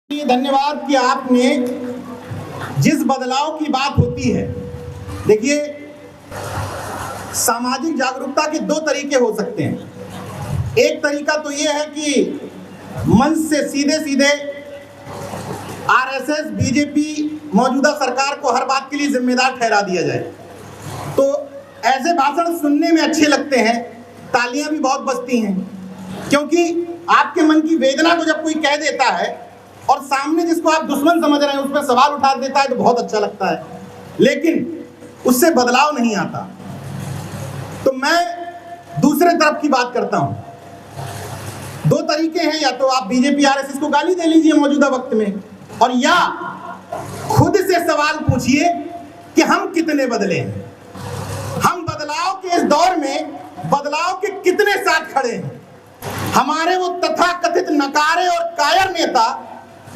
धन्यवाद कि आपने जिस बदलाव की बात होती है, देखिए सामाजिक जागरूकता के दो तरीके हो सकते हैं। एक तरीका तो ये है कि मंच से सीधे सीधे आरएसएस, बीजेपी, मौजूदा सरकार को हर बात के लिए जिम्मेदार ठहरा दिया जाए। तो ऐसे भाषण सुनने में अच्छे लगते हैं, तालियां भी बहुत बजती हैं, क्योंकि आपके मन की वेदना को जब कोई कह देता है और सामने जिसको आप दुश्मन समझ रहे हैं उस पर सवाल उठा देता है तो बहुत अच्छा लगता है, लेकिन उससे बदलाव नहीं आता। तो मैं दूसरे तरफ की बात करता हूं। दो तरीके हैं, या तो आप बीजेपी आरएसएस को गाली दे लीजिए मौजूदा वक्त में, और या खुद से सवाल पूछिए कि हम कितने बदले हैं, हम बदलाव के इस दौर में बदलाव के कितने साथ खड़े हैं। हमारे वो तथाकथित नकारे और कायर नेता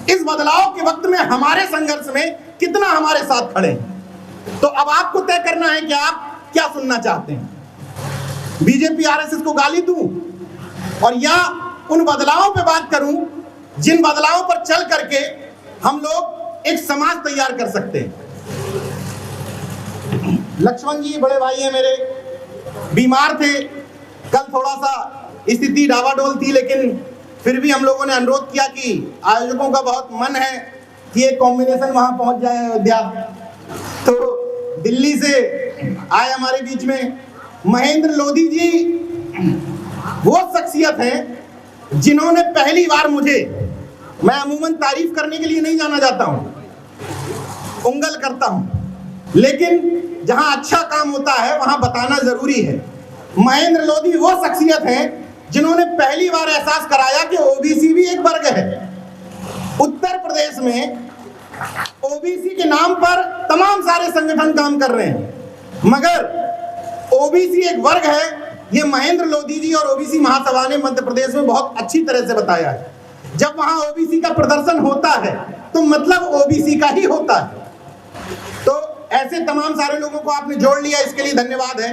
इस बदलाव के वक्त में हमारे संघर्ष में कितना हमारे साथ खड़े हैं। तो अब आपको तय करना है कि आप क्या सुनना चाहते हैं, बीजेपी आरएसएस को गाली दूं और या उन बदलावों पे बात करूं जिन बदलावों पर चल करके हम लोग एक समाज तैयार कर सकते हैं। लक्ष्मण जी बड़े भाई हैं मेरे, बीमार थे, कल थोड़ा सा स्थिति डावाडोल थी, लेकिन फिर भी हम लोगों ने अनुरोध किया कि आयोजकों का बहुत मन है कि ये कॉम्बिनेशन वहां पहुंच जाए अयोध्या। तो दिल्ली से आए हमारे बीच में महेंद्र लोधी जी, वो शख्सियत हैं जिन्होंने पहली बार मुझे, मैं अमूमन तारीफ करने के लिए नहीं जाना जाता हूं, उंगल करता हूं, लेकिन जहां अच्छा काम होता है वहां बताना जरूरी है। महेंद्र लोधी वो शख्सियत हैं जिन्होंने पहली बार एहसास कराया कि ओबीसी भी एक वर्ग है। उत्तर प्रदेश में ओबीसी के नाम पर तमाम सारे संगठन काम कर रहे हैं, मगर ओबीसी एक वर्ग है, ये महेंद्र लोधी जी और ओबीसी महासभा ने मध्य प्रदेश में बहुत अच्छी तरह से बताया है। जब वहां ओबीसी का प्रदर्शन होता है तो मतलब ओबीसी का ही होता है। तो ऐसे तमाम सारे लोगों को आपने जोड़ लिया, इसके लिए धन्यवाद है।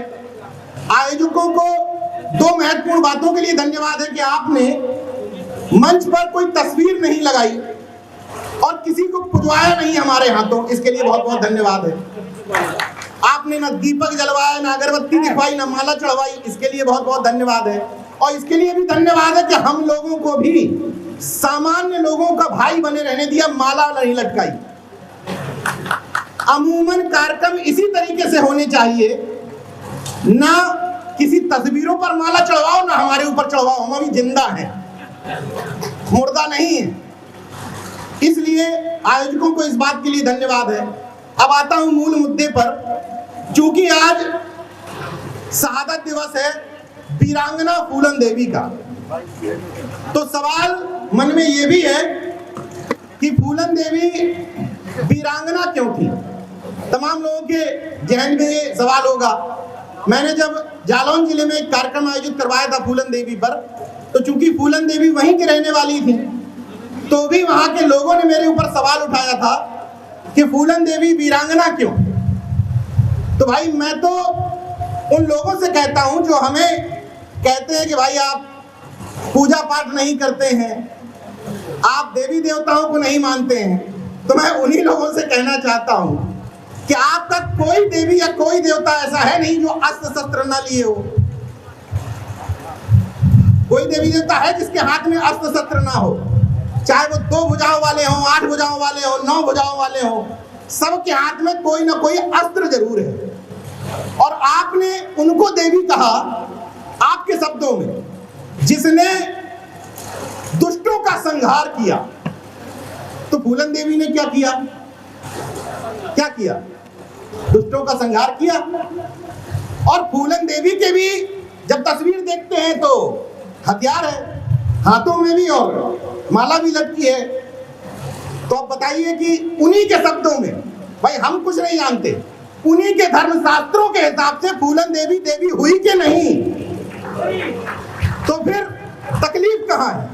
आयोजकों को दो महत्वपूर्ण बातों के लिए धन्यवाद है कि आपने मंच पर कोई तस्वीर नहीं लगाई और किसी को पुजवाया नहीं हमारे हाथों, इसके लिए बहुत बहुत धन्यवाद है। आपने न दीपक जलवाया, न अगरबत्ती दिखवाई, न माला चढ़वाई, इसके लिए बहुत बहुत धन्यवाद है। और इसके लिए भी धन्यवाद है कि हम लोगों को भी सामान्य लोगों का भाई बने रहने दिया, माला नहीं लटकाई। अमूमन कार्यक्रम इसी तरीके से होने चाहिए, ना किसी तस्वीरों पर माला चढ़वाओ ना हमारे ऊपर चढ़वाओ, हम अभी जिंदा हैं, मुर्दा नहीं है। इसलिए आयोजकों को इस बात के लिए धन्यवाद है। अब आता हूं मूल मुद्दे पर। चूंकि आज शहादत दिवस है वीरांगना फूलन देवी का, तो सवाल मन में यह भी है कि फूलन देवी वीरांगना क्यों थी। तमाम लोगों के जहन में ये सवाल होगा। मैंने जब जालौन जिले में एक कार्यक्रम आयोजित करवाया था फूलन देवी पर, तो चूंकि फूलन देवी वहीं की रहने वाली थी, तो भी वहां के लोगों ने मेरे ऊपर सवाल उठाया था कि फूलन देवी वीरांगना क्यों। तो भाई मैं तो उन लोगों से कहता हूं जो हमें कहते हैं कि भाई आप पूजा पाठ नहीं करते हैं, आप देवी देवताओं को नहीं मानते हैं, तो मैं उन्हीं लोगों से कहना चाहता हूं कि आपका कोई देवी या कोई देवता ऐसा है नहीं जो अस्त्र शस्त्र ना लिए हो। कोई देवी देवता है जिसके हाथ में अस्त्र शस्त्र ना हो, चाहे वो 2 भुजाओं वाले हों, 8 भुजाओं वाले हों, 9 भुजाओं वाले हों, सबके हाथ में कोई ना कोई अस्त्र जरूर है। और आपने उनको देवी कहा आपके शब्दों में, जिसने दुष्टों का संहार किया। तो फूलन देवी ने क्या किया? क्या किया? दुष्टों का संहार किया। और फूलन देवी के भी जब तस्वीर देखते हैं तो हथियार है हाथों में भी और माला भी लटकी है। तो अब बताइए कि उन्हीं के शब्दों में, भाई हम कुछ नहीं जानते, उन्हीं के धर्मशास्त्रों के हिसाब से फूलन देवी देवी हुई कि नहीं, तो फिर तकलीफ कहां है?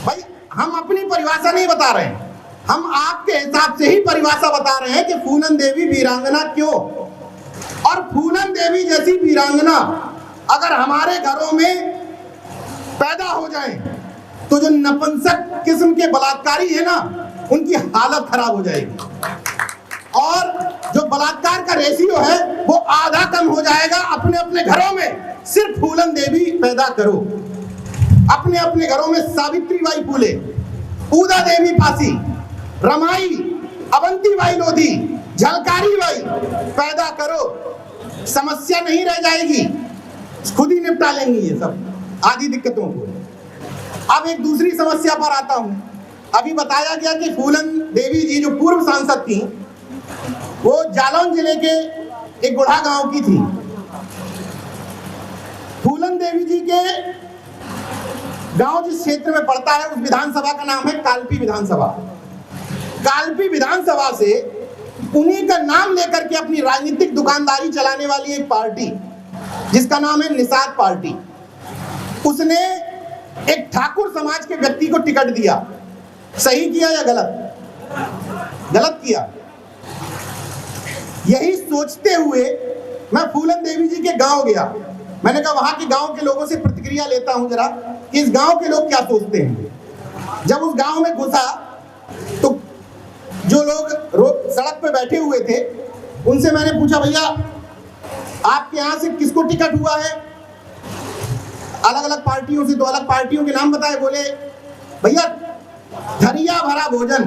भाई हम अपनी परिभाषा नहीं बता रहे हैं, हम आपके हिसाब से ही परिभाषा बता रहे हैं कि फूलन देवी वीरांगना क्यों। और फूलन देवी जैसी वीरांगना अगर हमारे घरों में पैदा हो जाए तो जो नपुंसक किस्म के बलात्कारी है ना, उनकी हालत खराब हो जाएगी और जो बलात्कार का रेशियो है वो आधा कम हो जाएगा। अपने अपने घरों में सिर्फ फूलन देवी पैदा करो, अपने अपने घरों में सावित्री बाई फूले, पूजा देवी पासी, रमाई, अवंती बाई लोधी, झलकारी बाई पैदा करो, समस्या नहीं रह जाएगी, खुद ही निपटा लेंगी ये सब आदि दिक्कतों को। अब एक दूसरी समस्या पर आता हूं। अभी बताया गया कि फूलन देवी जी जो पूर्व सांसद थी वो जालौन जिले के एक गुढ़ा गांव की थी। फूलन देवी जी के गांव जिस क्षेत्र में पड़ता है उस विधानसभा का नाम है कालपी विधानसभा। कालपी विधानसभा से उन्हीं का नाम लेकर के अपनी राजनीतिक दुकानदारी चलाने वाली एक पार्टी जिसका नाम है निषाद पार्टी, उसने एक ठाकुर समाज के व्यक्ति को टिकट दिया। सही किया या गलत? गलत किया। यही सोचते हुए मैं फूलन देवी जी के गांव गया। मैंने कहा वहां के गांव के लोगों से प्रतिक्रिया लेता हूं जरा कि इस गांव के लोग क्या सोचते हैं। जब उस गांव में घुसा तो जो लोग सड़क पे बैठे हुए थे उनसे मैंने पूछा, भैया आपके यहां से किसको टिकट हुआ है? अलग अलग पार्टियों से, तो अलग पार्टियों के नाम बताए। बोले भैया थरिया भरा भोजन,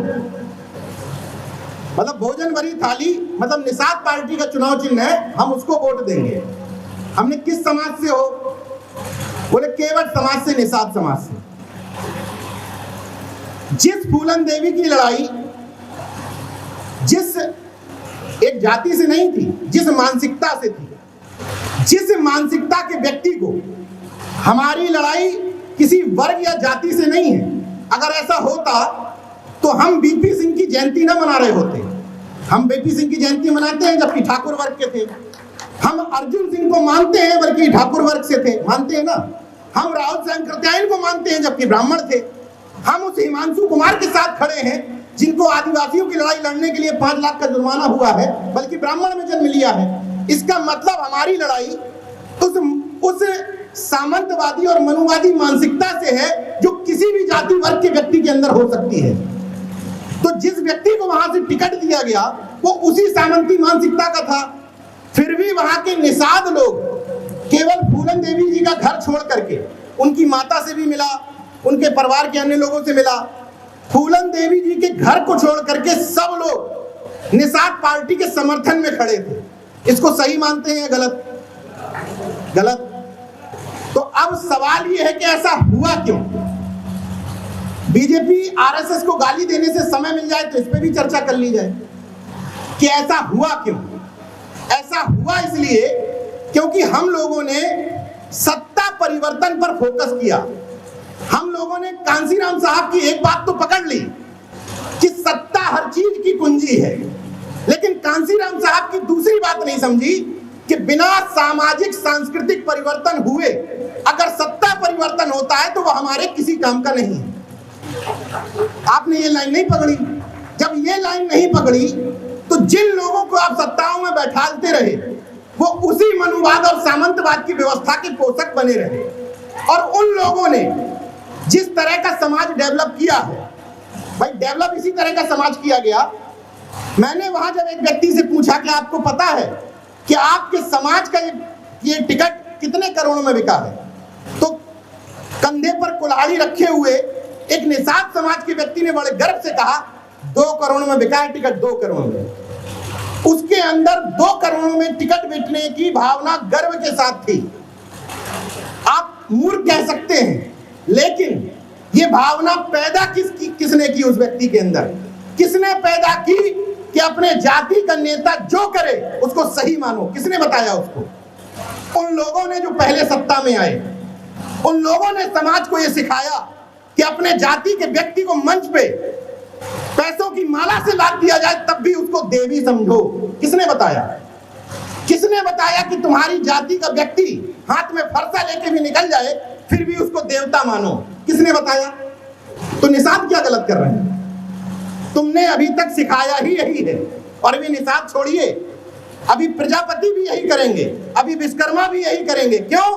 मतलब भोजन भरी थाली, मतलब निषाद पार्टी का चुनाव चिन्ह है, हम उसको वोट देंगे। हमने किस समाज से हो? बोले केवट समाज से, निषाद समाज से। जिस फूलन देवी की लड़ाई जिस एक जाति से नहीं थी, जिस मानसिकता से थी, जिस मानसिकता के व्यक्ति को, हमारी लड़ाई किसी वर्ग या जाति से नहीं है। अगर ऐसा होता तो हम बीपी सिंह की जयंती न मना रहे होते। हम बीपी सिंह की जयंती मनाते हैं जबकि ठाकुर वर्ग के थे। हम अर्जुन सिंह को मानते हैं बल्कि ठाकुर वर्ग से थे, मानते हैं ना। हम राहुल शंकरत्यायन को मानते हैं जबकि ब्राह्मण थे। हम उस हिमांशु कुमार के साथ खड़े हैं जिनको आदिवासियों की लड़ाई लड़ने के लिए 5 लाख का जुर्माना हुआ है, बल्कि ब्राह्मण में जन्म लिया है। इसका मतलब हमारी लड़ाई उस सामंतवादी और मनुवादी मानसिकता से है जो किसी भी जाति वर्ग के व्यक्ति के अंदर हो सकती है। तो जिस व्यक्ति को वहां से टिकट दिया गया वो उसी सामंती मानसिकता का था। फिर भी वहां के निषाद लोग केवल फूलन देवी जी का घर छोड़ करके, उनकी माता से भी मिला, उनके परिवार के अन्य लोगों से मिला, फूलन देवी जी के घर को छोड़ करके सब लोग निषाद पार्टी के समर्थन में खड़े थे। इसको सही मानते हैं या गलत? गलत। तो अब सवाल यह है कि ऐसा हुआ क्यों? बीजेपी आरएसएस को गाली देने से समय मिल जाए तो इस पे भी चर्चा कर ली जाए कि ऐसा हुआ क्यों। ऐसा हुआ इसलिए क्योंकि हम लोगों ने सत्ता परिवर्तन पर फोकस किया। हम लोगों ने कांसीराम साहब की एक बात तो पकड़ ली कि सत्ता हर चीज की कुंजी है, लेकिन कांसीराम साहब की दूसरी बात नहीं समझी कि बिना सामाजिक सांस्कृतिक परिवर्तन हुए अगर सत्ता परिवर्तन होता है तो वह हमारे किसी काम का नहीं है। आपने ये लाइन नहीं पकड़ी। जब ये लाइन नहीं पकड़ी तो जिन लोगों को आप सत्ताओं में बैठालते रहे वो उसी मनुवाद और सामंतवाद की व्यवस्था के पोषक बने रहे। और उन लोगों ने जिस तरह का समाज डेवलप किया है, भाई डेवलप इसी तरह का समाज किया गया। मैंने वहां जब एक व्यक्ति से पूछा कि आपको पता है कि आपके समाज का ये टिकट कितने करोड़ों में बिका है, तो कंधे पर कुल्हाड़ी रखे हुए एक निषाद समाज के व्यक्ति ने बड़े गर्व से कहा 2 करोड़ में बिका है टिकट, 2 करोड़ में। उसके अंदर 2 करोड़ में टिकट बेचने की भावना गर्व के साथ थी। आप मूर्ख कह सकते हैं, लेकिन ये भावना पैदा किसने की उस व्यक्ति के अंदर? किसने पैदा की कि अपने जाति का नेता जो करे उसको सही मानो? किसने बताया उसको? उन लोगों ने जो पहले सत्ता में आए, उन लोगों ने समाज को यह सिखाया कि अपने जाति के व्यक्ति को मंच पे पैसों की माला से लाद दिया जाए तब भी उसको देवी समझो। किसने बताया? किसने बताया कि तुम्हारी जाति का व्यक्ति हाथ में फरसा लेके भी निकल जाए फिर भी उसको देवता मानो? किसने बताया? तो निषाद क्या गलत कर रहे हैं? तुमने अभी तक सिखाया ही यही है। और अभी निषाद छोड़िए, अभी प्रजापति भी यही करेंगे, अभी विश्वकर्मा भी यही करेंगे। क्यों?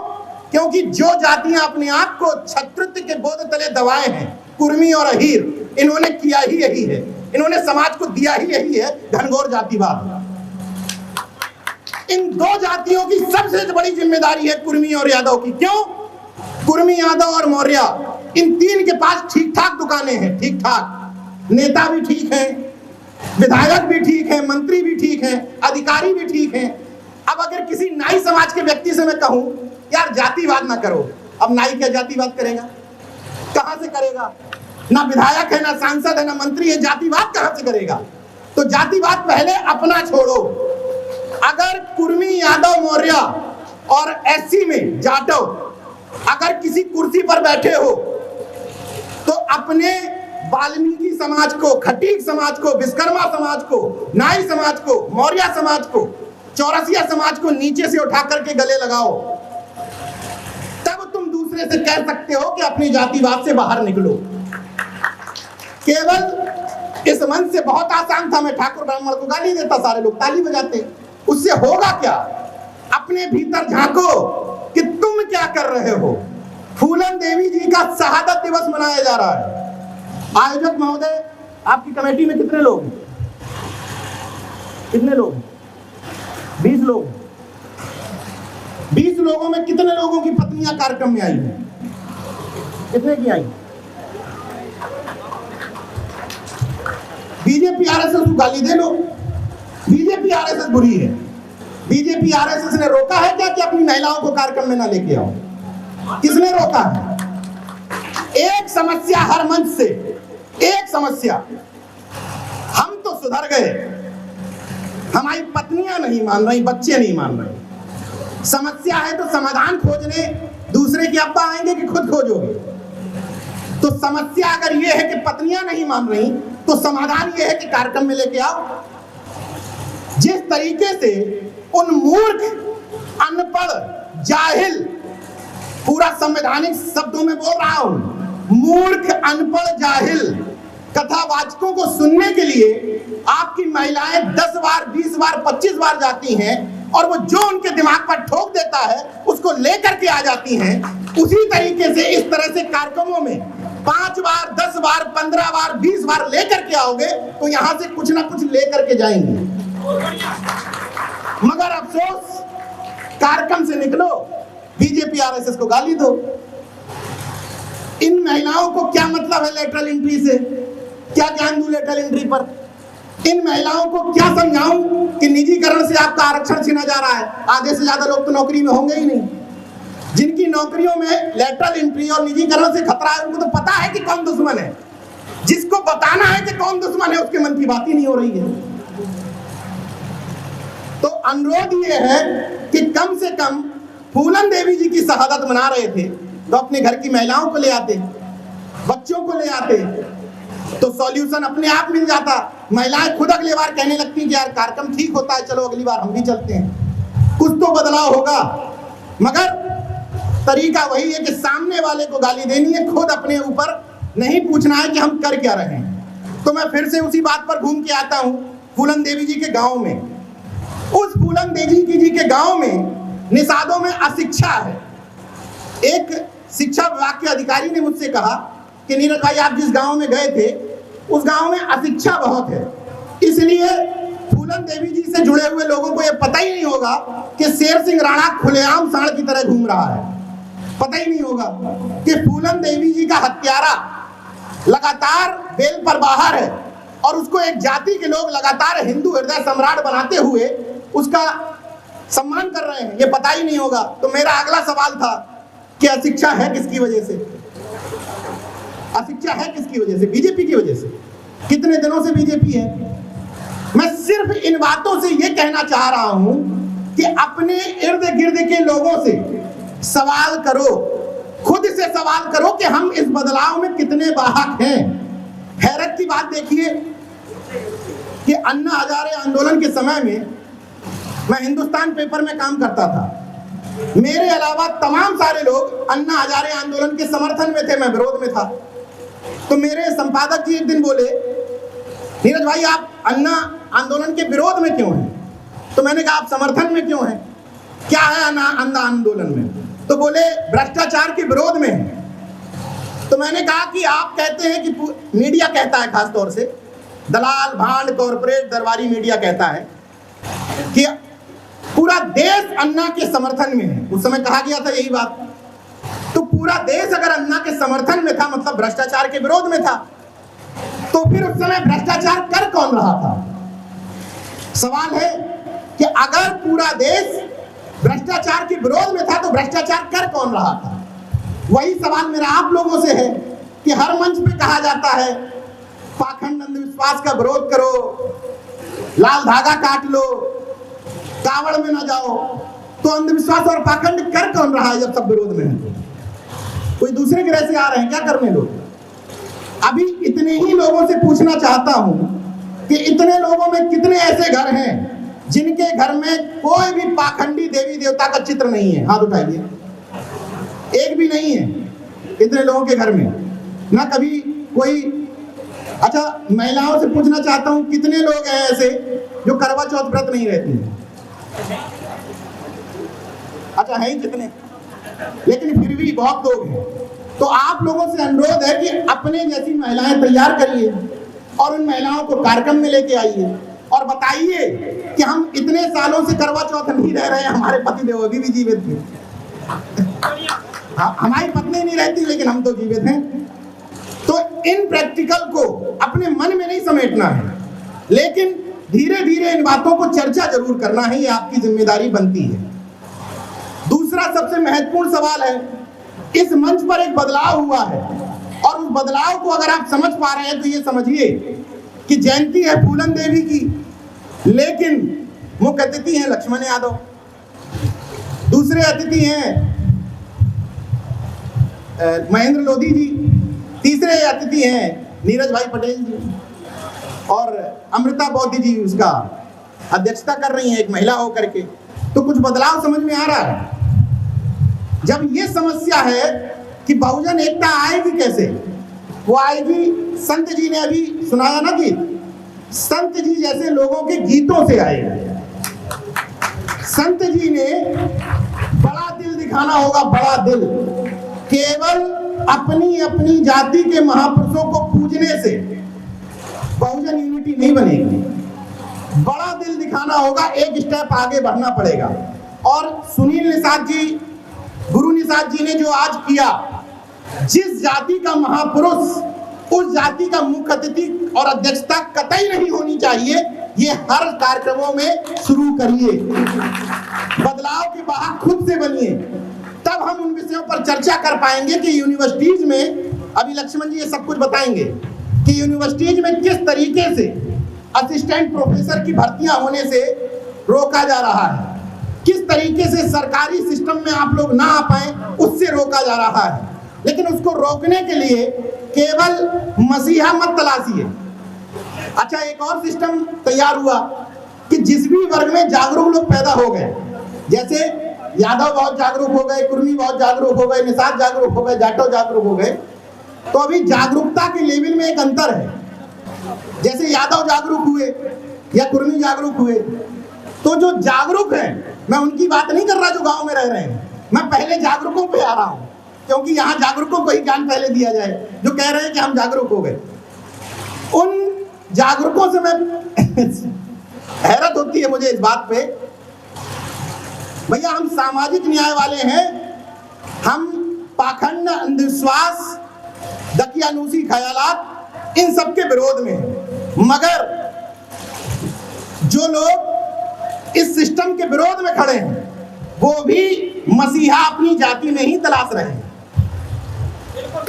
क्योंकि जो जातियां अपने आप को छत्रत्व के बोध तले दबाए हैं, कुर्मी और अहीर, इन्होंने किया ही यही है, इन्होंने समाज को दिया ही यही है, घनघोर जातिवाद। इन दो जातियों की सबसे बड़ी जिम्मेदारी है कुर्मी और यादव की। क्यों? कुर्मी, यादव और मौर्य, इन तीन के पास ठीक ठाक दुकानें हैं, ठीक ठाक, नेता भी ठीक हैं, विधायक भी ठीक हैं, मंत्री भी ठीक हैं, अधिकारी भी ठीक हैं। अब अगर किसी नाई समाज के व्यक्ति से मैं कहूं यार जातिवाद ना करो, अब नाई क्या जातिवाद करेगा? कहां से करेगा? ना विधायक है, ना सांसद है, ना मंत्री है, जातिवाद कहां से करेगा? तो जातिवाद पहले अपना छोड़ो। अगर कुर्मी, यादव, मौर्य और एससी में जाटव अगर किसी कुर्सी पर बैठे हो तो अपने वाल्मीकि समाज को, खटीक समाज को, विश्वकर्मा समाज को, नाई समाज को, मौर्य समाज को, चौरसिया समाज को नीचे से उठा करके गले लगाओ, तब तुम दूसरे से कह सकते हो कि अपनी जातिवाद से बाहर निकलो। केवल इस मंच से बहुत आसान था, मैं ठाकुर ब्राह्मण को गाली देता, सारे लोग ताली बजाते, उससे होगा क्या? अपने भीतर झांको कि तुम क्या कर रहे हो। फूलन देवी जी का शहादत दिवस मनाया जा रहा है। आयोजक महोदय, आपकी कमेटी में कितने लोग हैं? कितने लोग? 20 लोग। 20 लोगों में कितने लोगों की पत्नियां कार्यक्रम में आई हैं? कितने की आई? बीजेपी आरएसएस को गाली दे लो, बीजेपी आरएसएस बुरी है। बीजेपी आरएसएस ने रोका है क्या कि अपनी महिलाओं को कार्यक्रम में ना लेके आओ? किसने रोका है? एक समस्या हर मंच से, एक समस्या, हम तो सुधर गए, हमारी पत्नियां नहीं मान रही, बच्चे नहीं मान रहे। समस्या है तो समाधान खोजने दूसरे के अब्बा आएंगे कि खुद खोजोगे? तो समस्या अगर यह है कि पत्नियां नहीं मान रही तो समाधान यह है कि कार्यक्रम में लेके आओ। जिस तरीके से उन मूर्ख, अनपढ़, जाहिल, पूरा संवैधानिक शब्दों में बोल रहा हूं, मूर्ख, अनपढ़, जाहिल कथावाचकों को सुनने के लिए आपकी महिलाएं 10 बार, 20 बार, 25 बार जाती हैं और वो जो उनके दिमाग पर ठोक देता है उसको लेकर के आ जाती हैं। उसी तरीके से इस तरह से कार्यक्रमों में 5 बार, 10 बार, 15 बार, 20 बार लेकर के आओगे तो यहां से कुछ ना कुछ लेकर के जाएंगे। मगर अफसोस, कार्यक्रम से निकलो, बीजेपी आरएसएस को गाली दो। इन महिलाओं को क्या मतलब है लेटरल एंट्री से? क्या ज्ञान दूं लेटरल एंट्री पर? इन महिलाओं को क्या समझाऊं कि निजीकरण से आपका आरक्षण छीना जा रहा है? आधे से ज्यादा लोग तो नौकरी में होंगे ही नहीं। जिनकी नौकरियों में लेटरल एंट्री और निजीकरण से खतरा है उनको तो पता है कि कौन दुश्मन है। जिसको बताना है कि कौन दुश्मन है उसके मन की बात ही नहीं हो रही है। तो अनुरोध ये है कि कम से कम फूलन देवी जी की शहादत मना रहे थे तो अपने घर की महिलाओं को ले आते, बच्चों को ले आते, तो सॉल्यूशन अपने आप मिल जाता। महिलाएं खुद अगली बार कहने लगती कि यार कार्यक्रम ठीक होता है, चलो अगली बार हम भी चलते हैं, कुछ तो बदलाव होगा। मगर तरीका वही है कि सामने वाले को गाली देनी है, खुद अपने ऊपर नहीं पूछना है कि हम कर क्या रहे हैं। तो मैं फिर से उसी बात पर घूम के आता हूं, फूलन देवी जी के गांव में। उस फूलन देवी जी के गांव में निषादों में अशिक्षा है। एक शिक्षा विभाग के अधिकारी ने मुझसे कहा कि नीरज भाई, आप जिस गांव में गए थे उस गांव में अशिक्षा बहुत है, इसलिए फूलन देवी जी से जुड़े हुए लोगों को यह पता ही नहीं होगा कि शेर सिंह राणा खुलेआम सांड की तरह घूम रहा है। पता ही नहीं होगा कि फूलन देवी जी का हत्यारा लगातार बेल पर बाहर है और उसको एक जाति के लोग लगातार हिंदू हृदय सम्राट बनाते हुए उसका सम्मान कर रहे हैं, ये पता ही नहीं होगा। तो मेरा अगला सवाल था कि अशिक्षा है किसकी वजह से? अशिक्षा है किसकी वजह से? बीजेपी की वजह से। कितने दिनों से बीजेपी है? मैं सिर्फ इन बातों से ये कहना चाह रहा हूं कि अपने इर्द गिर्द के लोगों से सवाल करो, खुद से सवाल करो कि हम इस बदलाव में कितने वाहक हैं। हैरत की बात देखिए कि अन्ना हजारे आंदोलन के समय में मैं हिंदुस्तान पेपर में काम करता था, मेरे अलावा तमाम सारे लोग अन्ना हजारे आंदोलन के समर्थन में थे, मैं विरोध में था। तो मेरे संपादक जी एक दिन बोले, नीरज भाई आप अन्ना आंदोलन के विरोध में क्यों हैं? तो मैंने कहा आप समर्थन में क्यों हैं? क्या है अन्ना आंदोलन में? तो बोले भ्रष्टाचार के विरोध में है। तो मैंने कहा कि आप कहते हैं कि मीडिया कहता है, खास तौर से दलाल, भांड, कॉरपोरेट, दरबारी मीडिया कहता है कि पूरा देश अन्ना के समर्थन में है। उस समय कहा गया था यही बात। तो पूरा देश अगर अन्ना के समर्थन में था, मतलब भ्रष्टाचार के विरोध में था, तो फिर उस समय भ्रष्टाचार कर कौन रहा था? सवाल है कि अगर पूरा देश भ्रष्टाचार के विरोध में था तो भ्रष्टाचार कर कौन रहा था? वही सवाल मेरा आप लोगों से है कि हर मंच पे कहा जाता है पाखंड अंधविश्वास का विरोध करो, लाल धागा काट लो, कावड़ में ना जाओ। तो अंधविश्वास और पाखंड कर कौन रहा है जब सब विरोध में है? कोई दूसरे ग्रह से आ रहे हैं क्या करने लोग? अभी इतने ही लोगों से पूछना चाहता हूं कि इतने लोगों में कितने ऐसे घर हैं जिनके घर में कोई भी पाखंडी देवी देवता का चित्र नहीं है? हाथ उठाइए। एक भी नहीं है इतने लोगों के घर में, ना कभी कोई। अच्छा, महिलाओं से पूछना चाहता हूं कितने लोग हैं ऐसे जो करवा चौथ व्रत नहीं रहती हैं? अच्छा, है ही कितने, लेकिन फिर भी बहुत लोग हैं। तो आप लोगों से अनुरोध है कि अपने जैसी महिलाएं तैयार करिए और उन महिलाओं को कार्यक्रम में लेके आइए और बताइए कि हम इतने सालों से करवा चौथ नहीं रह रहे हैं, हमारे पति देव अभी भी जीवित हैं। हमारी पत्नी नहीं रहती लेकिन हम तो जीवित हैं। तो इन प्रैक्टिकल को अपने मन में नहीं समेटना है, लेकिन धीरे धीरे इन बातों को चर्चा जरूर करना है, ये आपकी जिम्मेदारी बनती है। दूसरा सबसे महत्वपूर्ण सवाल है, इस मंच पर एक बदलाव हुआ है और उस बदलाव को अगर आप समझ पा रहे हैं तो ये समझिए कि जयंती है फूलन देवी की, लेकिन मुख्य अतिथि हैं लक्ष्मण यादव, दूसरे अतिथि हैं महेंद्र लोधी जी, तीसरे अतिथि हैं नीरज भाई पटेल जी और अमृता बौद्ध जी उसका अध्यक्षता कर रही हैं एक महिला होकर के। तो कुछ बदलाव समझ में आ रहा है। जब ये समस्या है कि बहुजन एकता आएगी कैसे, वो आएगी, संत जी ने अभी सुनाया ना गीत, संत जी जैसे लोगों के गीतों से आएगी। संत जी ने बड़ा दिल दिखाना होगा, बड़ा दिल। केवल अपनी अपनी जाति के महापुरुषों को पूजने से बहुजन यूनिटी नहीं बनेगी, बड़ा दिल दिखाना होगा, एक स्टेप आगे बढ़ना पड़ेगा। और सुनील निषाद जी, गुरु निषाद जी ने जो आज किया, जिस जाति का महापुरुष उस जाति का मुख्य अतिथि और अध्यक्षता कतई नहीं होनी चाहिए, ये हर कार्यक्रमों में शुरू करिए। बदलाव के बाहर खुद से बनिए, तब हम उन विषयों पर चर्चा कर पाएंगे कि यूनिवर्सिटीज में, अभी लक्ष्मण जी ये सब कुछ बताएंगे कि यूनिवर्सिटीज में किस तरीके से असिस्टेंट प्रोफेसर की भर्तियां होने से रोका जा रहा है, किस तरीके से सरकारी सिस्टम में आप लोग ना आ पाए उससे रोका जा रहा है। लेकिन उसको रोकने के लिए केवल मसीहा मत तलाशिए। अच्छा, एक और सिस्टम तैयार हुआ कि जिस भी वर्ग में जागरूक लोग पैदा हो गए, जैसे यादव बहुत जागरूक हो गए, कुर्मी बहुत जागरूक हो गए, निषाद जागरूक हो गए, जाटव जागरूक हो गए, तो अभी जागरूकता के लेवल में एक अंतर है। जैसे यादव जागरूक हुए या कुर्मी जागरूक हुए, तो जो जागरूक हैं, मैं उनकी बात नहीं कर रहा जो गांव में रह रहे हैं, मैं पहले जागरूकों पे आ रहा हूं, क्योंकि यहाँ जागरूकों को ही ज्ञान पहले दिया जाए, जो कह रहे हैं कि हम जागरूक हो गए। उन जागरूकों से मैं हैरत होती है मुझे इस बात पे, भैया हम सामाजिक न्याय वाले हैं, हम पाखंड, अंधविश्वास, दकियानूसी ख्यालात, इन सब के विरोध में हैं। मगर जो लोग इस सिस्टम के विरोध में खड़े हैं, वो भी मसीहा अपनी जाति में ही तलाश रहे हैं।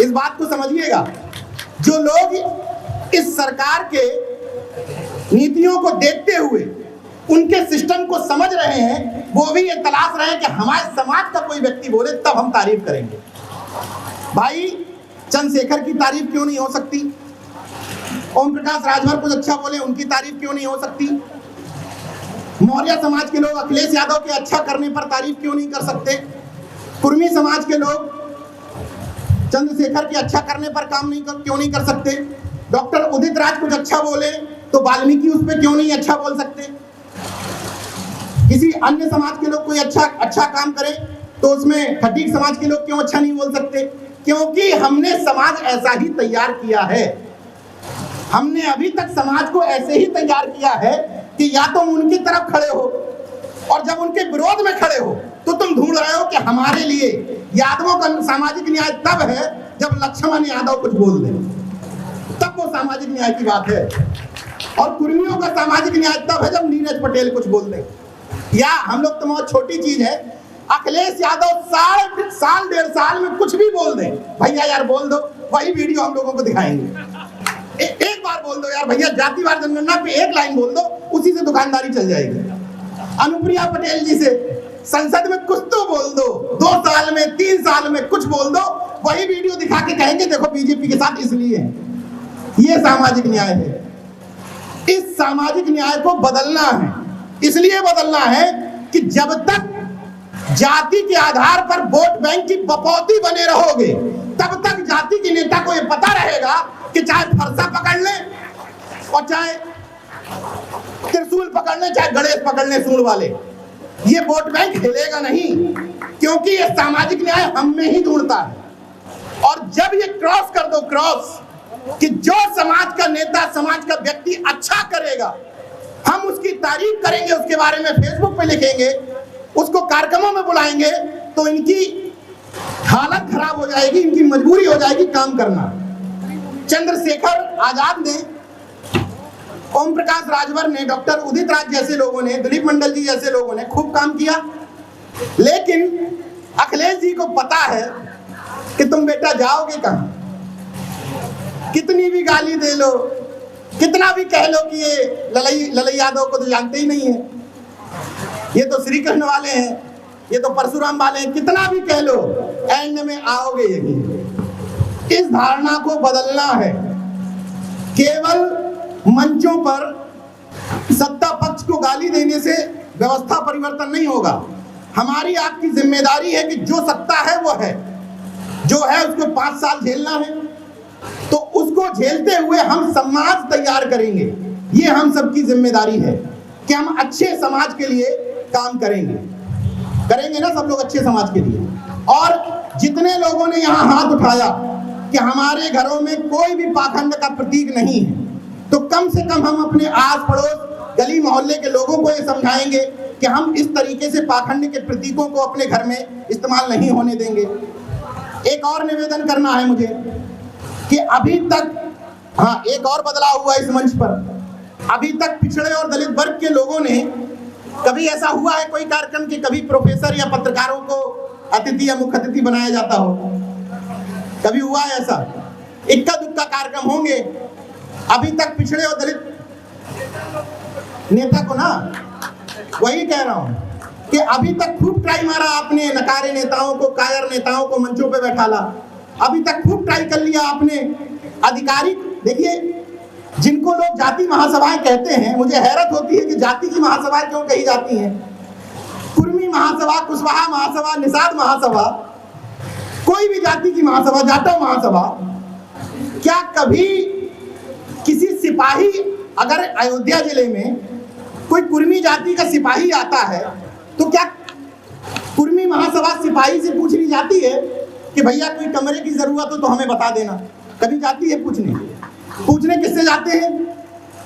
इस बात को समझिएगा। जो लोग इस सरकार के नीतियों को देखते हुए उनके सिस्टम को समझ रहे हैं, वो भी ये तलाश रहे हैं कि हमारे समाज का कोई व्यक्ति बोले तब हम तारीफ करेंगे। भाई चंद्रशेखर की तारीफ क्यों नहीं हो सकती? ओम प्रकाश राजभर कुछ अच्छा बोले, उनकी तारीफ क्यों नहीं हो सकती? मौर्य समाज के लोग अखिलेश यादव के अच्छा करने पर तारीफ क्यों नहीं कर सकते? कुर्मी समाज के लोग चंद्रशेखर के अच्छा करने पर क्यों नहीं कर सकते? डॉक्टर उदित राज कुछ अच्छा बोले तो वाल्मीकि उस पर क्यों नहीं अच्छा बोल सकते? किसी अन्य समाज के लोग कोई अच्छा काम करें तो उसमें खटीक समाज के लोग क्यों अच्छा नहीं बोल सकते? क्योंकि हमने समाज ऐसा ही तैयार किया है। हमने अभी तक समाज को ऐसे ही तैयार किया है कि या तुम उनकी तरफ खड़े हो और जब उनके विरोध में खड़े हो तो तुम ढूंढ रहे हो कि हमारे लिए यादवों का सामाजिक न्याय तब है जब लक्ष्मण यादव कुछ बोल दे, तब वो सामाजिक न्याय की बात है। और कुर्मियों का सामाजिक न्याय तब है जब नीरज पटेल कुछ बोल दे। या हम लोग तो बहुत छोटी चीज है, अखिलेश यादव साल डेढ़ साल में कुछ भी बोल दे, भैया यार बोल दो, वही वीडियो हम लोगों को दिखाएंगे। एक बार बोल दो यार भैया, जातिवार जनगणना पे एक लाइन बोल दो, उसी से दुकानदारी चल जाएगी। अनुप्रिया पटेल जी से संसद में कुछ तो बोल दो, 2 साल में 3 साल में कुछ बोल दो, वही वीडियो दिखा के कहेंगे देखो बीजेपी के साथ इसलिए है। ये सामाजिक न्याय है। इस सामाजिक न्याय को बदलना है। इसलिए बदलना है कि जब तक जाति के आधार पर वोट बैंक की बपौती बने रहोगे, तब तक जाति के नेता को यह पता रहेगा कि चाहे फरसा पकड़ ले और चाहे त्रिशूल पकड़ ले, चाहे गणेश पकड़ ले सूंड वाले, ये वोट बैंक हिलेगा नहीं, क्योंकि ये सामाजिक न्याय हम में ही ढूंढता है। और जब ये क्रॉस कर दो, क्रॉस कि जो समाज का नेता, समाज का व्यक्ति अच्छा करेगा, हम उसकी तारीफ करेंगे, उसके बारे में फेसबुक पे लिखेंगे, उसको कार्यक्रमों में बुलाएंगे, तो इनकी हालत खराब हो जाएगी, इनकी मजबूरी हो जाएगी काम करना। चंद्रशेखर आजाद ने, ओम प्रकाश राजभर ने, डॉक्टर उदित राज जैसे लोगों ने, दिलीप मंडल जी जैसे लोगों ने खूब काम किया, लेकिन अखिलेश जी को पता है कि तुम बेटा जाओगे कहां। कितनी भी गाली दे लो, कितना भी कह लो कि ये ललई यादव को तो जानते ही नहीं है, ये तो श्री कृष्ण वाले हैं, ये तो परशुराम वाले हैं, कितना भी कह लो, एंड में आओगे यही। इस धारणा को बदलना है। केवल मंचों पर सत्ता पक्ष को गाली देने से व्यवस्था परिवर्तन नहीं होगा। हमारी आपकी जिम्मेदारी है कि जो सत्ता है वो है, जो है उसको 5 साल झेलना है, तो उसको झेलते हुए हम समाज तैयार करेंगे। ये हम सबकी जिम्मेदारी है कि हम अच्छे समाज के लिए काम करेंगे ना सब लोग अच्छे समाज के लिए। और जितने लोगों ने यहाँ हाथ उठाया कि हमारे घरों में कोई भी पाखंड का प्रतीक नहीं है, तो कम से कम हम अपने आस पड़ोस गली मोहल्ले के लोगों को ये समझाएंगे कि हम इस तरीके से पाखंड के प्रतीकों को अपने घर में इस्तेमाल नहीं होने देंगे। एक और निवेदन करना है मुझे कि अभी तक, हाँ, एक और बदलाव हुआ इस मंच पर। अभी तक पिछड़े और दलित वर्ग के लोगों ने, कभी ऐसा हुआ है कोई कार्यक्रम कि कभी प्रोफेसर या पत्रकारों को अतिथि या मुख्य अतिथि बनाया जाता हो? कभी हुआ है ऐसा? इक्का दुक्का कार्यक्रम होंगे। अभी तक पिछड़े और दलित नेता को ना, वही कह रहा हूं कि अभी तक खूब ट्राई मारा आपने, नकारे नेताओं को, कायर नेताओं को मंचों पे बैठाला। अभी तक खूब ट्राई कर लिया आपने। अधिकारी, देखिए, जिनको लोग जाति महासभाएं कहते हैं, मुझे हैरत होती है कि जाति की महासभाएं क्यों कही जाती हैं। कुर्मी महासभा, कुशवाहा महासभा, निषाद महासभा, कोई भी जाति की महासभा, जाटव महासभा, क्या कभी किसी सिपाही, अगर अयोध्या जिले में कोई कुर्मी जाति का सिपाही आता है, तो क्या कुर्मी महासभा सिपाही से पूछ ली जाती है कि भैया कोई कमरे की जरूरत हो तो हमें बता देना? कभी जाती है पूछने? पूछने किससे जाते हैं?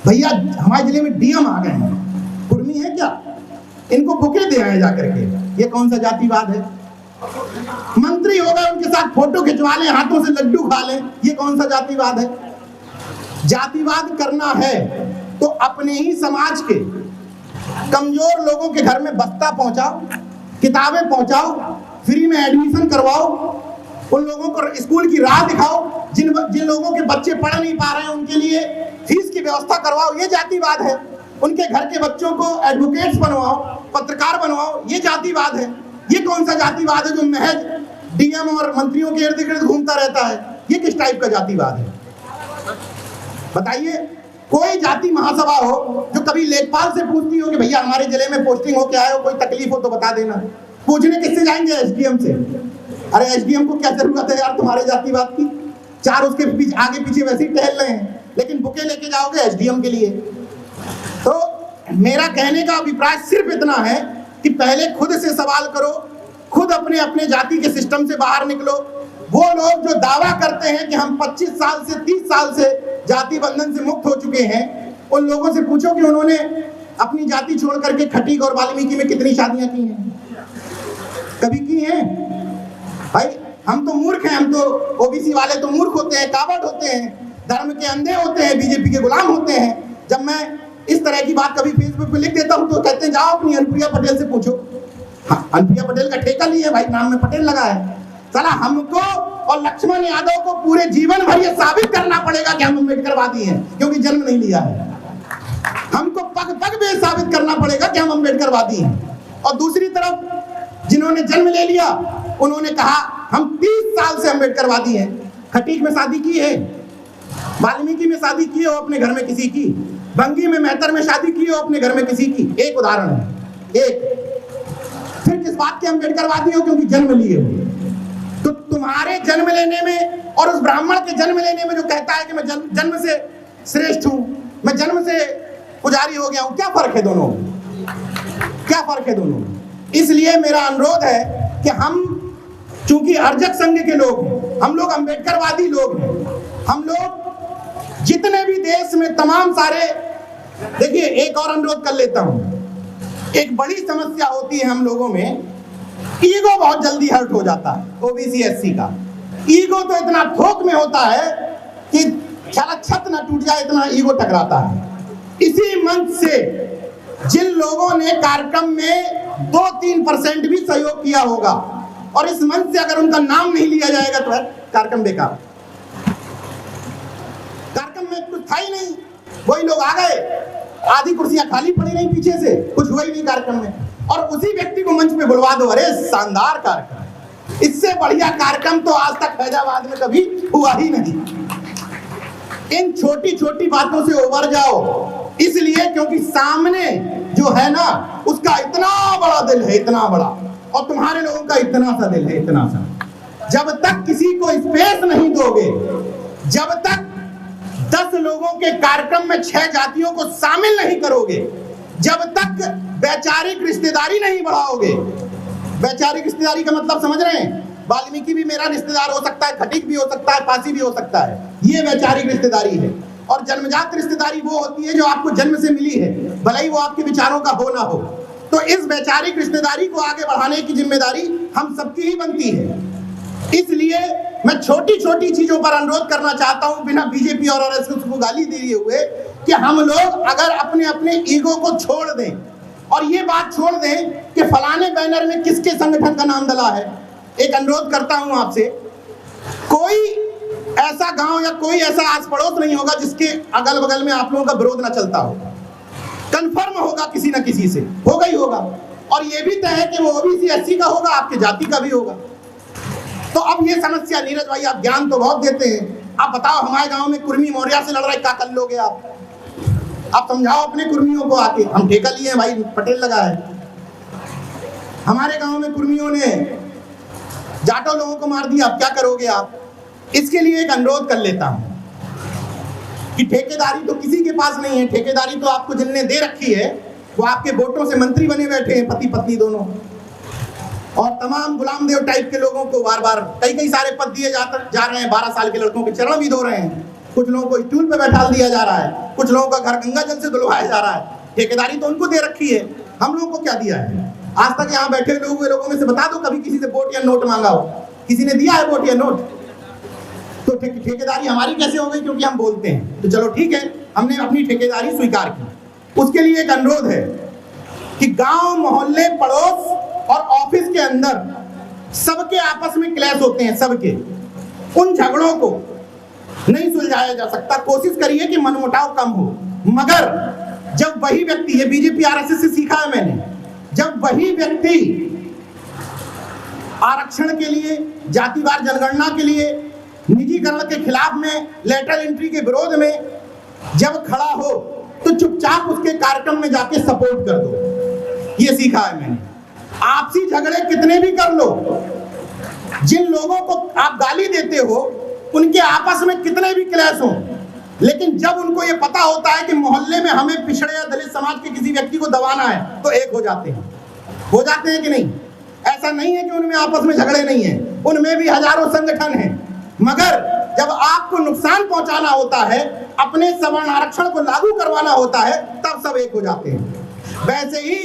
भैया हमारे जिले में डीएम आ गए हैं, कुर्मी है क्या, इनको बुके दे आए जाकर के। ये कौन सा जातिवाद है? मंत्री हो गए, उनके साथ फोटो खिंचवा लें, हाथों से लड्डू खा लें, ये कौन सा जातिवाद है? जातिवाद करना है तो अपने ही समाज के कमजोर लोगों के घर में बस्ता पहुंचाओ, किताबें पहुंचाओ, फ्री में एडमिशन करवाओ, उन लोगों को स्कूल की राह दिखाओ, जिन लोगों के बच्चे पढ़ नहीं पा रहे हैं उनके लिए फीस की व्यवस्था करवाओ, ये जातिवाद है। उनके घर के बच्चों को एडवोकेट्स बनवाओ, पत्रकार बनवाओ, ये जातिवाद है। ये कौन सा जातिवाद है जो महज डीएम और मंत्रियों के इर्द गिर्द घूमता रहता है? ये किस टाइप का जातिवाद है बताइए? कोई जाति महासभा हो जो कभी लेखपाल से पूछती हो कि भैया हमारे जिले में पोस्टिंग हो के आए हो, कोई तकलीफ हो तो बता देना। पूछने किससे जाएंगे? एसडीएम से। अरे एसडीएम को क्या जरूरत है यार तुम्हारे जातिवाद की? 4 उसके पीछे आगे पीछे वैसे ही टहल रहे हैं, लेकिन बुके लेके जाओगे एसडीएम के लिए। तो मेरा कहने का अभिप्राय सिर्फ इतना है कि पहले खुद से सवाल करो खुद अपने अपने जाति के सिस्टम से बाहर निकलो। वो लोग जो दावा करते हैं कि हम 25 साल से 30 साल से जाति बंधन से मुक्त हो चुके हैं, उन लोगों से पूछो कि उन्होंने अपनी जाति छोड़ करके खटीक और वाल्मीकि में कितनी शादियां की हैं? कभी की हैं? भाई हम तो मूर्ख हैं, हम तो ओबीसी वाले तो मूर्ख होते हैं, कावड़ होते हैं, धर्म के अंधे होते हैं, बीजेपी के गुलाम होते हैं। जब मैं इस तरह की बात कभी फेसबुक पे लिख देता हूं तो कहते हैं जाओ अपनी अनुप्रिया पटेल से पूछो। हाँ, अनुप्रिया पटेल का ठेका लिया भाई, नाम में पटेल लगा है। साला हमको और लक्ष्मण यादव को पूरे जीवन भर ये साबित करना पड़ेगा कि हम अम्बेडकरवादी हैं, क्योंकि जन्म नहीं लिया है। हमको पग पग पे साबित करना पड़ेगा कि हम अम्बेडकरवादी हैं। और दूसरी तरफ जिन्होंने जन्म ले लिया उन्होंने कहा हम 30 साल से अम्बेडकरवादी हैं। खटीक में शादी की है, वाल्मीकि में शादी की हो अपने घर में किसी की, बंगी में मेहतर में शादी की हो अपने घर में किसी की, एक उदाहरण है एक। फिर किस बात के अम्बेडकरवादी हो? क्योंकि जन्म लिए हो। तो तुम्हारे जन्म लेने में और उस ब्राह्मण के जन्म लेने में जो कहता है कि मैं जन्म से श्रेष्ठ हूं, मैं जन्म से पुजारी हो गया हूं, क्या फर्क है दोनों? क्या फर्क है दोनों? इसलिए मेरा अनुरोध है कि हम चूंकि अर्जक संघ के लोग हैं, हम लोग अम्बेडकरवादी लोग हैं, हम लोग जितने भी देश में तमाम सारे, देखिए एक और अनुरोध कर लेता हूं, एक बड़ी समस्या होती है हम लोगों में, ईगो बहुत जल्दी हर्ट हो जाता है। ओबीसी एससी का ईगो तो इतना थोक में होता है कि साला छत ना टूट जाए, इतना ईगो टकराता है। इसी मंच से जिन लोगों ने कार्यक्रम में 2-3% भी सहयोग किया होगा और इस मंच से अगर उनका नाम नहीं लिया जाएगा तो कार्यक्रम बेकार। कार्यक्रम में कुछ था ही नहीं, वही लोग आ गए, आधी कुर्सियां खाली पड़ी नहीं पीछे से, कुछ हुआ ही नहीं कार्यक्रम में, और उसी व्यक्ति को मंच पे बुलवा दो। अरे शानदार कार्यक्रम, इससे बढ़िया कार्यक्रम तो आज तक फैजाबाद में कभी हुआ ही नहीं। इन छोटी छोटी बातों से उबर जाओ, इसलिए क्योंकि सामने जो है ना उसका इतना बड़ा दिल है, इतना बड़ा, और तुम्हारे लोगों का इतना सा दिल है, इतना सा। जब तक किसी को स्पेस नहीं दोगे, जब तक 10 लोगों के कार्यक्रम में 6 जातियों को शामिल नहीं करोगे, जब तक वैचारिक रिश्तेदारी नहीं बढ़ाओगे, वैचारिक रिश्तेदारी का मतलब समझ रहे हैं? वाल्मीकि भी मेरा रिश्तेदार हो सकता है, खटीक भी हो सकता है, पासी भी हो सकता है, ये वैचारिक रिश्तेदारी है। और जन्मजात रिश्तेदारी वो होती है जो आपको जन्म से मिली है, भले ही वो आपके विचारों का हो ना हो। तो इस वैचारिक रिश्तेदारी को आगे बढ़ाने की जिम्मेदारी हम सबकी ही बनती है। इसलिए मैं छोटी छोटी चीजों पर अनुरोध करना चाहता हूं, बिना बीजेपी और आरएसएस को गाली दिए हुए, कि हम लोग अगर अपने अपने ईगो को छोड़ दें और ये बात छोड़ दें कि फलाने बैनर में किसके संगठन का नाम डला है। एक अनुरोध करता हूं आपसे, कोई ऐसा गांव या कोई ऐसा आस पड़ोस नहीं होगा जिसके अगल बगल में आप लोगों का विरोध ना चलता हो। कंफर्म होगा किसी ना किसी से, होगा ही होगा। और ये भी तय है कि वो ओबीसी एससी का होगा, आपके जाति का भी होगा। तो अब ये समस्या, नीरज भाई आप ज्ञान तो बहुत देते हैं, आप बताओ हमारे गांव में कुर्मी मौर्या से लड़ रहा है, क्या कर लोगे आप समझाओ अपने कुर्मियों को आके। हम ठेका लिए हैं भाई, पटेल लगा है। हमारे गांव में कुर्मियों ने जाटो लोगों को मार दिया, अब क्या करोगे आप? इसके लिए एक अनुरोध कर लेता हूं कि ठेकेदारी तो किसी के पास नहीं है, ठेकेदारी तो आपको जिनने दे रखी है वो आपके वोटों से मंत्री बने बैठे हैं, पति पत्नी दोनों, और तमाम गुलाम देव टाइप के लोगों को बार बार कई सारे पद दिए जा रहे हैं। 12 साल के लड़कों के चरण भी धो रहे हैं, कुछ लोगों को स्टूल पे बैठा दिया जा रहा है, कुछ लोगों का घर गंगा जल से धुलवाया जा रहा है। ठेकेदारी तो उनको दे रखी है, हम लोगों को क्या दिया है? आज तक यहाँ बैठे लोगों में से बता दो कभी किसी से वोट या नोट मांगा हो? किसी ने दिया है वोट या नोट? तो ठेकेदारी हमारी कैसे हो गई? क्योंकि हम बोलते हैं। तो चलो ठीक है, हमने अपनी ठेकेदारी स्वीकार की। उसके लिए एक अनुरोध है कि गांव मोहल्ले पड़ोस और ऑफिस के अंदर सबके आपस में क्लैश होते हैं, सबके, उन झगड़ों को नहीं सुलझाया जा सकता। कोशिश करिए कि मनमुटाव कम हो, मगर जब वही व्यक्ति, ये बीजेपी आरएसएस से सीखा है मैंने, जब वही व्यक्ति आरक्षण के लिए, जातिवार जनगणना के लिए, निजीकरण के खिलाफ में, लेटरल एंट्री के विरोध में जब खड़ा हो तो चुपचाप उसके कार्यक्रम में जाके सपोर्ट कर दो। ये सीखा है मैंने। आपसी झगड़े कितने भी कर लो, जिन लोगों को आप गाली देते हो उनके आपस में कितने भी क्लैश हो, लेकिन जब उनको ये पता होता है कि मोहल्ले में हमें पिछड़े या दलित समाज के किसी व्यक्ति को दबाना है तो एक हो जाते हैं कि नहीं? ऐसा नहीं है कि उनमें आपस में झगड़े नहीं हैं, उनमें भी हजारों संगठन हैं, मगर जब आपको नुकसान पहुंचाना होता है, अपने सवर्ण आरक्षण को लागू करवाना होता है, तब सब एक हो जाते हैं। वैसे ही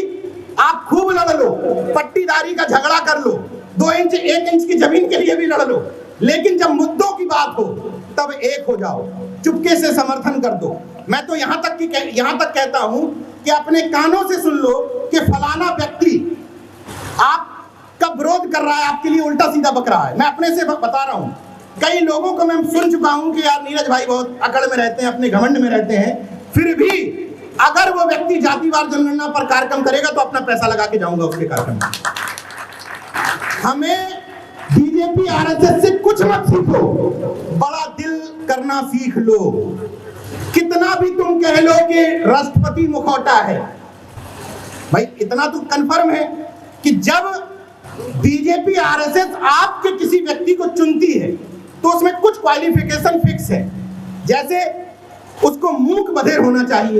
आप खूब लड़ लो, पट्टीदारी का झगड़ा कर लो, 2 इंच 1 इंच की जमीन के लिए भी लड़ लो, लेकिन जब मुद्दों की बात हो तब एक हो जाओ, चुपके से समर्थन कर दो। मैं तो यहाँ तक कहता हूं कि अपने कानों से सुन लो कि फलाना व्यक्ति आपका विरोध कर रहा है, आपके लिए उल्टा सीधा बक रहा है। मैं अपने से बता रहा हूं, कई लोगों को मैं सुन चुका हूं कि यार नीरज भाई बहुत अकड़ में रहते हैं, अपने घमंड में रहते हैं, फिर भी अगर वो व्यक्ति जातिवार जनगणना पर कार्यक्रम करेगा तो अपना पैसा लगा के जाऊंगा उसके कार्यक्रम में। हमें बीजेपी आरएसएस से कुछ मत सीखो, बड़ा दिल करना सीख लो। कितना भी तुम कह लो कि राष्ट्रपति मुखौटा है, भाई इतना तो कंफर्म है कि जब बीजेपी आरएसएस आपके किसी व्यक्ति को चुनती है तो उसमें कुछ क्वालिफिकेशन फिक्स है। जैसे उसको मूक बधिर होना चाहिए,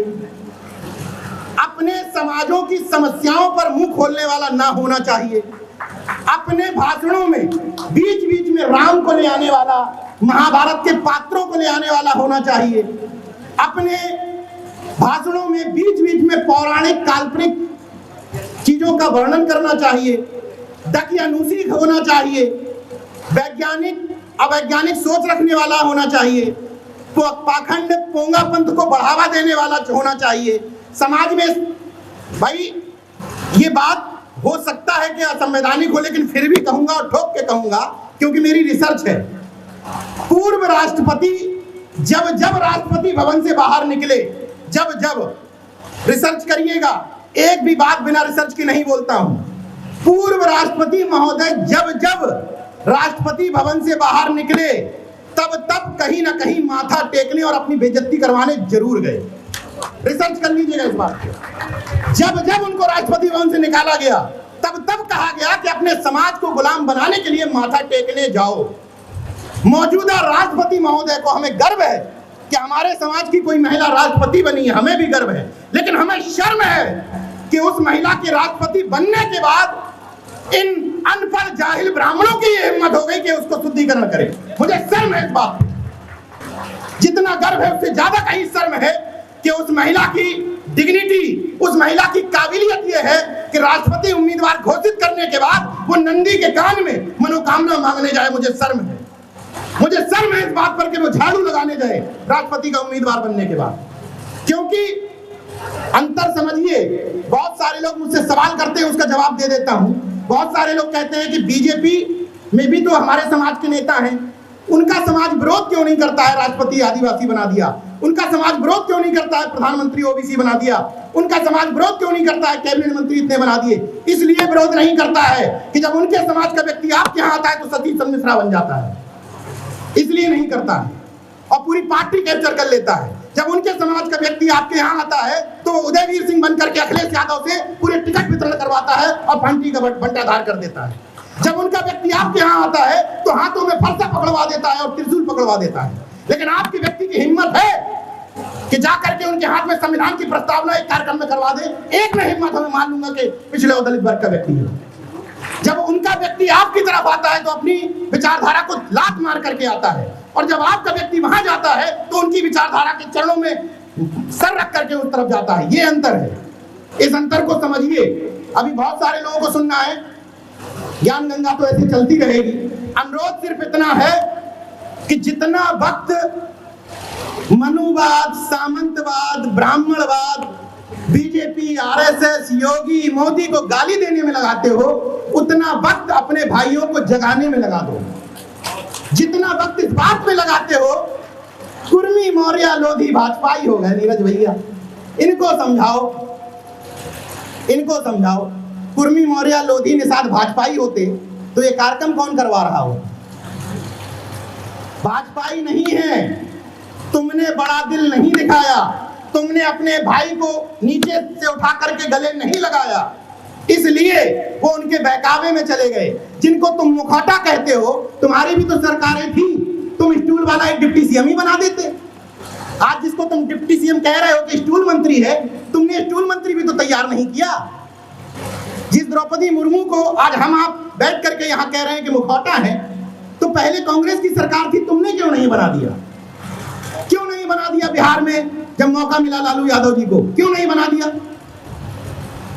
अपने समाजों की समस्याओं पर मुंह खोलने वाला ना होना चाहिए, अपने भाषणों में बीच बीच में राम को ले आने वाला, महाभारत के पात्रों को ले आने वाला होना चाहिए, अपने भाषणों में बीच बीच में पौराणिक काल्पनिक चीजों का वर्णन करना चाहिए, दकियानुसी होना चाहिए, वैज्ञानिक अवैज्ञानिक सोच रखने वाला होना चाहिए, पाखंड पोंगापंथ को बढ़ावा देने वाला होना चाहिए। समाज में भाई ये बात हो सकता है कि असंवैधानिक हो, लेकिन फिर भी कहूंगा और ठोक के कहूंगा क्योंकि मेरी रिसर्च है। पूर्व राष्ट्रपति जब राष्ट्रपति भवन से बाहर निकले, जब रिसर्च करिएगा, एक भी बात बिना रिसर्च के नहीं बोलता हूं। पूर्व राष्ट्रपति महोदय जब राष्ट्रपति भवन से बाहर निकले तब कहीं ना कहीं माथा टेकने और अपनी बेइज्जती करवाने जरूर गए। रिसर्च कर लीजिएगा इस बात को। जब उनको राष्ट्रपति भवन से निकाला गया तब कहा गया कि अपने समाज को गुलाम बनाने के लिए माथा टेकने जाओ। मौजूदा राष्ट्रपति महोदय को हमें गर्व है कि हमारे समाज की कोई महिला राष्ट्रपति बनी है, हमें भी गर्व है, लेकिन हमें शर्म है कि उस महिला के राष्ट्रपति बनने के बाद इन अनपढ़ जाहिल ब्राह्मणों की ये हिम्मत हो गई कि उसको शुद्धिकरण करे। मुझे शर्म है इस बात पे। जितना गर्व है उससे ज्यादा कहीं शर्म है कि उस महिला की डिग्निटी, उस महिला की काबिलियत ये है कि राष्ट्रपति उम्मीदवार घोषित करने के बाद वो नंदी के कान में मनोकामना मांगने जाए। मुझे शर्म है इस बात पर कि वो झाड़ू लगाने जाए राष्ट्रपति का उम्मीदवार बनने के बाद। क्योंकि अंतर समझिए, बहुत सारे लोग मुझसे सवाल करते हैं, उसका जवाब दे देता हूं। बहुत सारे लोग कहते हैं कि बीजेपी में भी तो हमारे समाज के नेता हैं, उनका समाज विरोध क्यों नहीं करता है, राष्ट्रपति आदिवासी बना दिया, उनका समाज विरोध क्यों नहीं करता है, प्रधानमंत्री ओबीसी बना दिया, उनका समाज विरोध क्यों नहीं करता है, कैबिनेट मंत्री इतने बना दिए। इसलिए विरोध नहीं करता है कि जब उनके समाज का व्यक्ति आपके यहाँ आता है तो सतीश चंद्र मिश्रा बन जाता है, इसलिए नहीं करता है और पूरी पार्टी कैप्चर कर लेता है। जब उनके समाज का व्यक्ति आपके यहाँ आता है तो उदयवीर सिंह बनकर के अखिलेश यादव से पूरे टिकट वितरण करवाता है और फंटी का बंटाधार कर देता है। जब उनका व्यक्ति आपके यहाँ आता है तो हाथों में फरसा पकड़वा देता है और त्रिशूल पकड़वा देता है। लेकिन आपके व्यक्ति की हिम्मत है कि जाकर के उनके हाथ में संविधान की प्रस्तावना एक कार्यक्रम में करवा दे। एक में हिम्मत हमें मान लूंगा कि पिछले और दलित वर्ग का व्यक्ति है। जब उनका व्यक्ति आपकी तरफ आता है तो अपनी विचारधारा को लात मार करके आता है, और जब आपका व्यक्ति वहां जाता है तो उनकी विचारधारा के चरणों में सर रख करके उस तरफ जाता है। ये अंतर है, इस अंतर को समझिए। अभी बहुत सारे लोगों को सुनना है, ज्ञान गंगा तो ऐसे चलती रहेगी। अनुरोध सिर्फ इतना है कि जितना वक्त मनुवाद, सामंतवाद, ब्राह्मणवाद, बीजेपी, आरएसएस, योगी, मोदी को गाली देने में लगाते हो, उतना वक्त अपने भाइयों को जगाने में लगा दो। जितना वक्त इस बात में लगाते हो, कुर्मी, मौर्य, लोधी, भाजपाई हो गए नीरज भैया, इनको समझाओ। कुर्मी, मौर्य, लोधी, निषाद भाजपाई होते तो ये कार्यक्रम कौन करवा रहा हो? भाजपाई नहीं है। तुमने बड़ा दिल नहीं दिखाया, तुमने अपने भाई को नीचे से उठा करके गले नहीं लगाया, इसलिए वो उनके बहकावे में चले गए। जिनको तुम मुखौटा कहते हो, तुम्हारी भी तो सरकारें थी, तुम स्टूल वाला एक डिप्टी सीएम ही बना देते। आज जिसको तुम डिप्टी सीएम कह रहे हो कि स्टूल मंत्री है, तुमने स्टूल मंत्री भी तो तैयार नहीं किया। जिस द्रौपदी मुर्मू को आज हम आप बैठ करके यहाँ कह रहे हैं कि मुखौटा है, तो पहले कांग्रेस की सरकार थी, तुमने क्यों नहीं बना दिया? क्यों नहीं बना दिया? बिहार में जब मौका मिला लालू यादव जी को, क्यों नहीं बना दिया?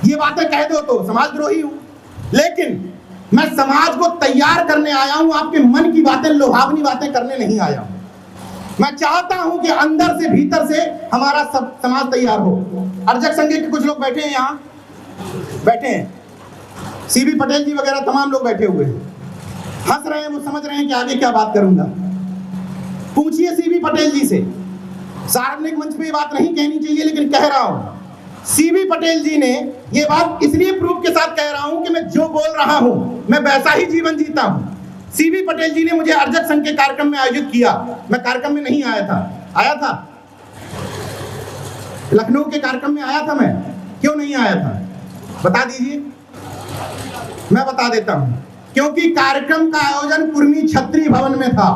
ये बातें कह दो तो समाजद्रोही हूं, लेकिन मैं समाज को तैयार करने आया हूं, आपके मन की बातें, लोभावनी बातें करने नहीं आया हूं। मैं चाहता हूं कि अंदर से भीतर से हमारा सब समाज तैयार हो। अर्जक संघ के कुछ लोग बैठे हैं, यहाँ बैठे हैं, सीबी पटेल जी वगैरह तमाम लोग बैठे हुए हैं, हंस रहे हैं, वो समझ रहे हैं कि आगे क्या बात करूंगा। पूछिए सीबी पटेल जी से, सार्वजनिक मंच पे ये बात नहीं कहनी चाहिए लेकिन कह रहा हूं। सीबी पटेल जी ने ये बात इसलिए प्रूफ के साथ कह रहा हूं कि मैं जो बोल रहा हूं मैं वैसा ही जीवन जीता हूं। सीबी पटेल जी ने मुझे अर्जक संघ के कार्यक्रम में आयोजित किया, मैं कार्यक्रम में नहीं आया था, लखनऊ के कार्यक्रम में आया था। मैं क्यों नहीं आया था बता दीजिए? मैं बता देता हूं, क्योंकि कार्यक्रम का आयोजन कुर्मी छत्री भवन में था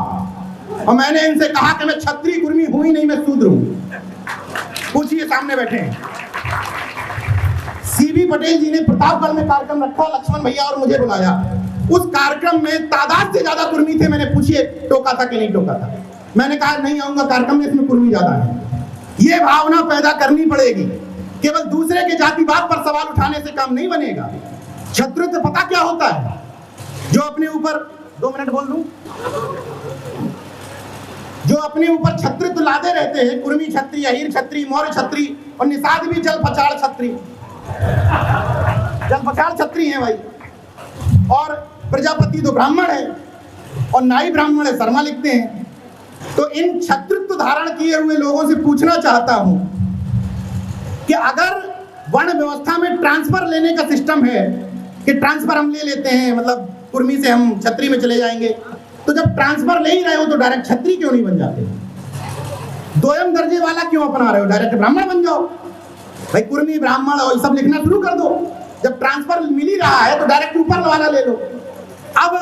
और मैंने इनसे कहा कि मैं छत्री कुर्मी हूं ही नहीं, मैं शूद्र हूं। पूछिए, सामने बैठे हैं। सीबी पटेल जी ने प्रतापगढ़ में कार्यक्रम रखा, लक्ष्मण भैया और मुझे बुलाया। उस कार्यक्रम में तादाद से ज्यादा कुर्मी थे। मैंने पूछिए टोका था कि नहीं टोका था? मैंने कहा नहीं आऊंगा कार्यक्रम में, इसमें कुर्मी ज्यादा है। ये भावना पैदा करनी पड़ेगी। केवल दूसरे के जातिवाद पर सवाल उठाने से काम नहीं बनेगा। छत्रित्व पता क्या होता है? जो अपने ऊपर 2 मिनट बोल दूं, जो अपने ऊपर छत्रित्व लादे रहते हैं, कुर्मी छत्री, अहीर छत्री, मौर्य छत्री और निषाद भी जल पछाड़ छत्री, जल पछाड़ छत्री है भाई। और प्रजापति तो ब्राह्मण है और नाई ब्राह्मण है, शर्मा लिखते हैं। तो इन छत्रित्व धारण किए हुए लोगों से पूछना चाहता हूं कि अगर वर्ण व्यवस्था में ट्रांसफर लेने का सिस्टम है कि ट्रांसफर हम ले लेते हैं, मतलब कुर्मी से हम छत्री में चले जाएंगे, तो जब ट्रांसफर ले ही रहे हो तो डायरेक्ट छत्री क्यों नहीं बन जाते? दोयम दर्जे वाला क्यों अपना रहे हो? डायरेक्ट ब्राह्मण बन जाओ भाई, कुर्मी ब्राह्मण और सब लिखना शुरू कर दो। जब ट्रांसफर मिल ही रहा है तो डायरेक्ट ऊपर वाला ले लो। अब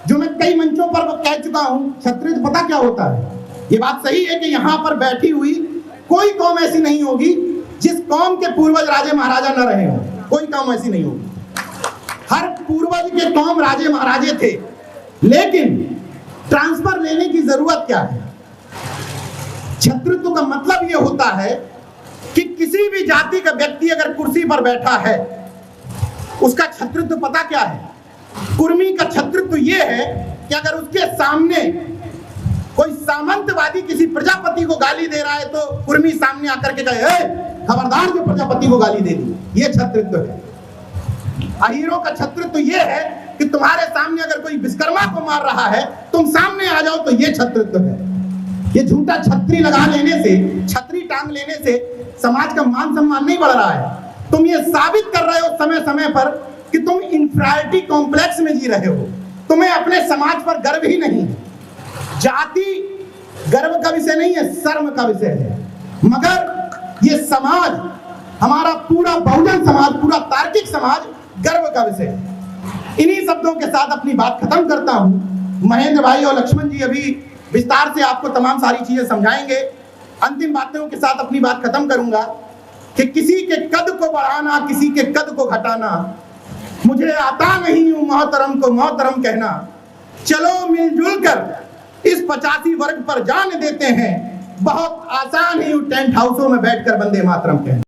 जो मैं कई मंचों पर कह चुका हूं, छत्रित्व पता क्या होता है? ये बात सही है कि यहाँ पर बैठी हुई कोई कौम ऐसी नहीं होगी जिस कौम के पूर्वज राजे महाराजा न रहे हो, कोई कौम ऐसी नहीं होगी। हर पूर्वज के कौम राजे महाराजे थे, लेकिन ट्रांसफर लेने की जरूरत क्या है? छत्रित्व का मतलब यह होता है कि किसी भी जाति का व्यक्ति अगर कुर्सी पर बैठा है, उसका छत्रित्व पता क्या है? कुर्मी का छत्रित्व यह है कि अगर उसके सामने कोई सामंतवादी किसी प्रजापति को गाली दे रहा है तो कुर्मी सामने आकर के कहे, खबरदार जो प्रजापति को गाली दे दी, ये छत्रित्व है। अहीरों का छत्रित्व यह है कि तुम्हारे सामने अगर कोई विश्वकर्मा को मार रहा है, तुम सामने आ जाओ, तो ये छत्रित्व है। ये झूठा छत्री लगा लेने से, छतरी टांग लेने से समाज का मान सम्मान नहीं बढ़ रहा है। तुम ये साबित कर रहे हो समय समय पर कि तुम इंफीरियरिटी कॉम्प्लेक्स में जी रहे हो, तुम्हें अपने समाज पर गर्व ही नहीं है। जाति गर्व का विषय नहीं है, शर्म का विषय है। मगर ये समाज, हमारा पूरा बहुजन समाज, पूरा तार्किक समाज गर्व का विषय है। इन्हीं शब्दों के साथ अपनी बात खत्म करता हूं। महेंद्र भाई और लक्ष्मण जी अभी विस्तार से आपको तमाम सारी चीजें समझाएंगे। अंतिम बातों के साथ अपनी बात खत्म करूंगा कि किसी के कद को बढ़ाना, किसी के कद को घटाना मुझे आता नहीं हूं मोहतरम को मोहतरम कहना। चलो मिलजुल कर इस 85 वर्ग पर जान देते हैं, बहुत आसान ही टेंट हाउसों में बैठकर वंदे मातरम कहना।